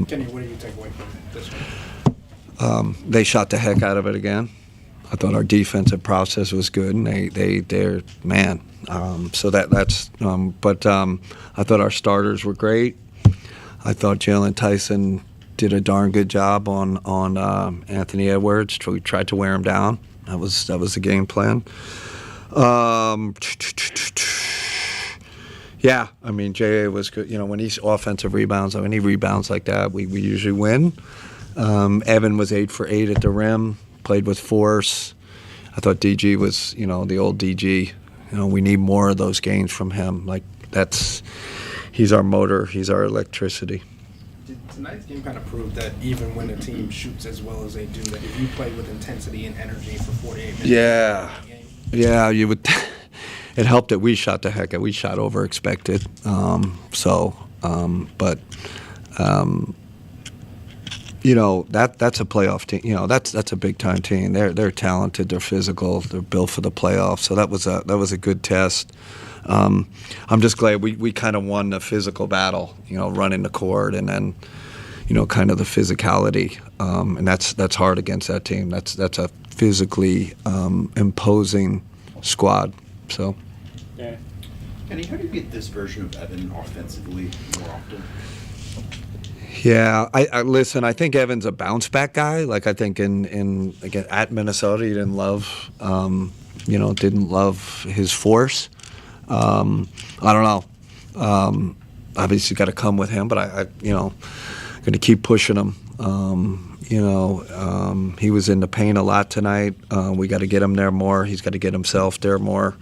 Kenny, what do you take away from this one? They shot the heck out of it again. I thought our defensive process was good, and they're man. So that's. But I thought our starters were great. I thought Jalen Tyson did a darn good job on Anthony Edwards. We tried to wear him down. That was the game plan. Yeah, I mean, J.A. was good. You know, when he's offensive rebounds, when he rebounds like that, we usually win. Evan was 8 for 8 at the rim, played with force. I thought DG was, the old DG. We need more of those games from him. Like, he's our motor, he's our electricity. Did tonight's game kind of prove that even when a team shoots as well as they do, that if you play with intensity and energy for 48 minutes, yeah, you would. It helped that we shot the heck out. We shot over expected. That's a playoff team. That's a big time team. They're talented. They're physical. They're built for the playoffs. So that was a good test. I'm just glad we kind of won the physical battle. Running the court and then, kind of the physicality. And that's hard against that team. That's a physically imposing squad. So. Yeah. Kenny, how do you get this version of Evan offensively more often? Yeah, I listen. I think Evan's a bounce back guy. Like I think again at Minnesota, he didn't love, didn't love his force. I don't know. Obviously, got to come with him, but I going to keep pushing him. He was in the paint a lot tonight. We got to get him there more. He's got to get himself there more.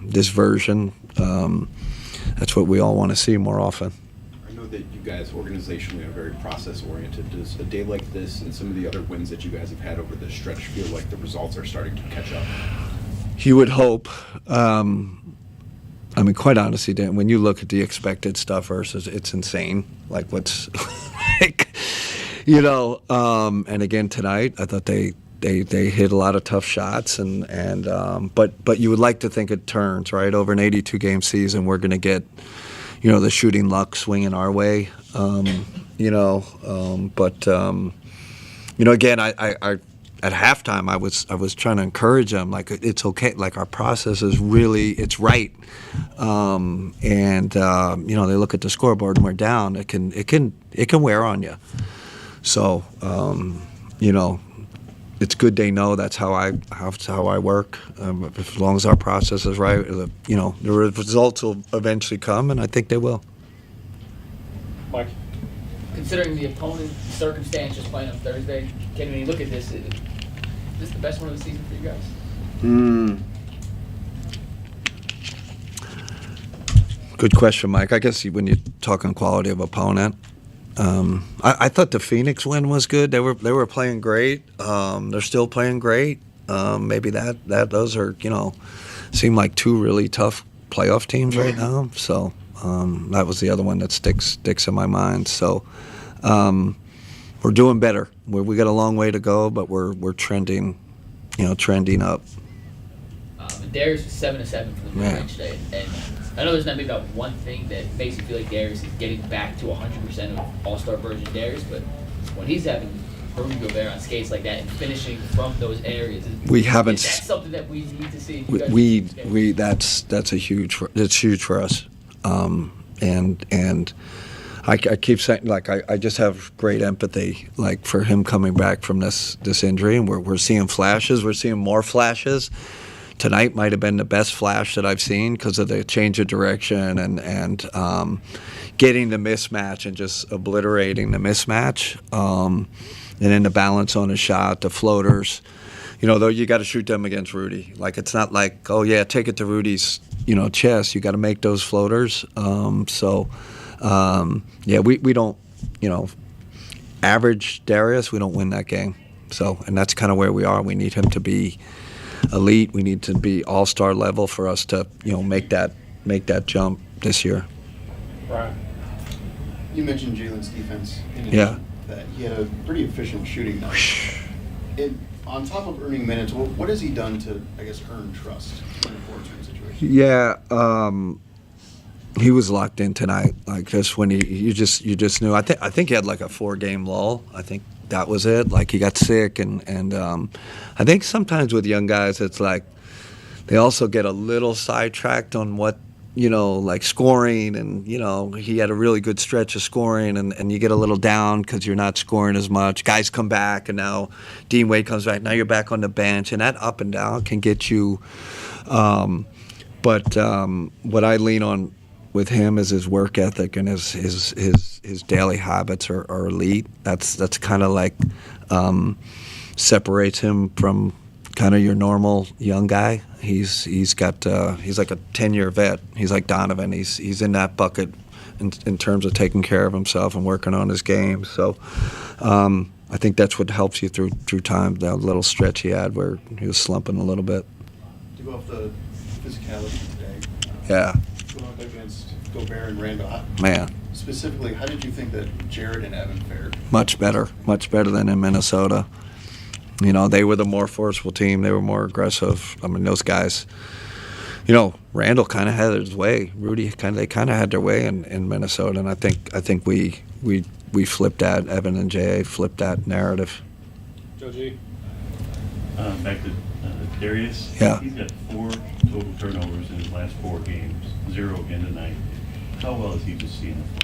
This version, that's what we all want to see more often. I know that you guys organizationally are very process-oriented. Does a day like this and some of the other wins that you guys have had over the stretch feel like the results are starting to catch up? You would hope. Quite honestly, Dan, when you look at the expected stuff versus it's insane. Like what's and again tonight, I thought they hit a lot of tough shots but you would like to think it turns, right? Over an 82-game season, we're going to get, the shooting luck swinging our way. Again, I at halftime, I was trying to encourage them, like it's okay, like our process is really, it's right, they look at the scoreboard and we're down. It can wear on you. So, it's good they know that's how I work. As long as our process is right, the results will eventually come, and I think they will. Mike, considering the opponent circumstance just playing on Thursday, when you look at this, is this the best one of the season for you guys? Good question, Mike. I guess when you're talking quality of opponent. I thought the Phoenix win was good. They were playing great. They're still playing great. Maybe those are seem like two really tough playoff teams right now. So that was the other one that sticks in my mind. So we're doing better. We got a long way to go, but we're trending up. Darius was 7-7 from the mid-range today, and I know there's not maybe about one thing that makes you feel like Darius is getting back to 100% of All-Star version Darius, but when he's having Rudy Gobert on skates like that and finishing from those areas, is that something that we need to see? That's huge for us, and I keep saying, like, I just have great empathy, like, for him coming back from this injury, and we're seeing flashes. We're seeing more flashes. Tonight might have been the best flash that I've seen because of the change of direction and getting the mismatch and just obliterating the mismatch. And then the balance on his shot, the floaters. Though you got to shoot them against Rudy. Like, it's not like, oh, yeah, take it to Rudy's, chest. You got to make those floaters. We don't, average Darius, we don't win that game. So, and that's kind of where we are. We need him to be elite. We need to be all-star level for us to, make that jump this year. Right. You mentioned Jalen's defense. Yeah. That he had a pretty efficient shooting night. On top of earning minutes, what has he done to, I guess, earn trust in a 4-2 situation? Yeah. he was locked in tonight. Like just when you just knew. I think he had like a 4-game lull. I think that was it. Like he got sick, and I think sometimes with young guys, it's like they also get a little sidetracked on what, like scoring, and he had a really good stretch of scoring, and you get a little down because you're not scoring as much. Guys come back, and now Dean Wade comes back. Now you're back on the bench, and that up and down can get you. But what I lean on with him is his work ethic, and his daily habits are elite. That's kind of like separates him from kind of your normal young guy. He's like a 10-year vet. He's like Donovan. He's in that bucket in terms of taking care of himself and working on his game. So I think that's what helps you through time. That little stretch he had where he was slumping a little bit. To go off the physicality today. Yeah. Going up against Gobert and Randall. Man. Specifically, how did you think that Jared and Evan fared? Much better than in Minnesota. They were the more forceful team. They were more aggressive. I mean, those guys. Randall kind of had his way. Rudy they kind of had their way in Minnesota, and I think we flipped that. Evan and J.A. flipped that narrative. Joe G. Back to Darius. Yeah. He's got 4 total turnovers in his last 4 games. 0 again tonight. How well is he just seeing the floor?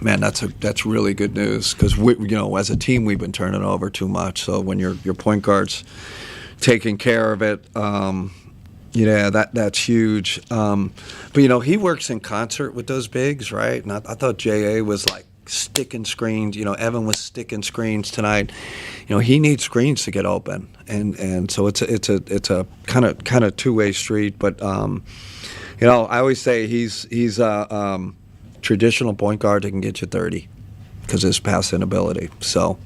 Man, that's really good news because as a team we've been turning over too much. So when your point guard's taking care of it, that's huge. But he works in concert with those bigs, right? And I thought J.A. was like sticking screens. Evan was sticking screens tonight. He needs screens to get open, and so it's a kind of two-way street. But I always say he's traditional point guard that can get you 30 because of his passing ability. So,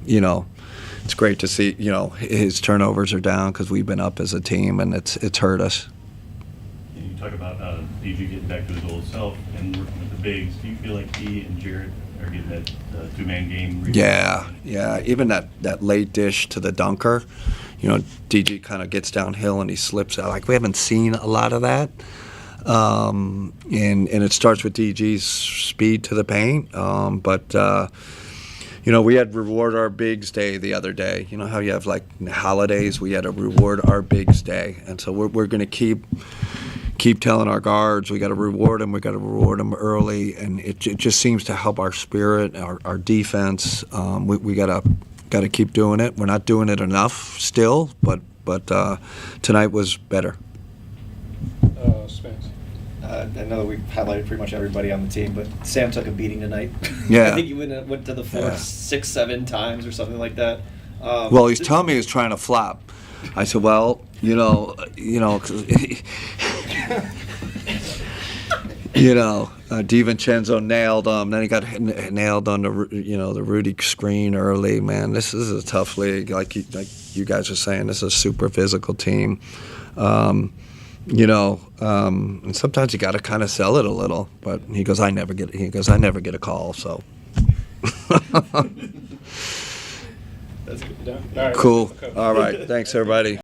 it's great to see, his turnovers are down because we've been up as a team, and it's hurt us. And you talk about DG getting back to his old self and working with the bigs. Do you feel like he and Jared are getting that 2-man game? Yeah. Even that late dish to the dunker, DG kind of gets downhill and he slips out. Like, we haven't seen a lot of that. And it starts with DG's speed to the paint. But we had reward our bigs day the other day. You know how you have like holidays? We had a reward our bigs day, and so we're going to keep telling our guards we got to reward them. We got to reward them early, and it just seems to help our spirit, our defense. We got to keep doing it. We're not doing it enough still, but tonight was better. Spence. I know that we've highlighted pretty much everybody on the team, but Sam took a beating tonight. Yeah. I think he went to the floor 6, 7 times or something like that. Well, he's telling me he's trying to flop. I said, well, DiVincenzo nailed him. Then he got nailed on the Rudy screen early. Man, this is a tough league. Like you guys are saying, this is a super physical team. And sometimes you got to kind of sell it a little. But he goes, I never get a call. So. That's good. Done? All right. Cool. All right. Thanks, everybody.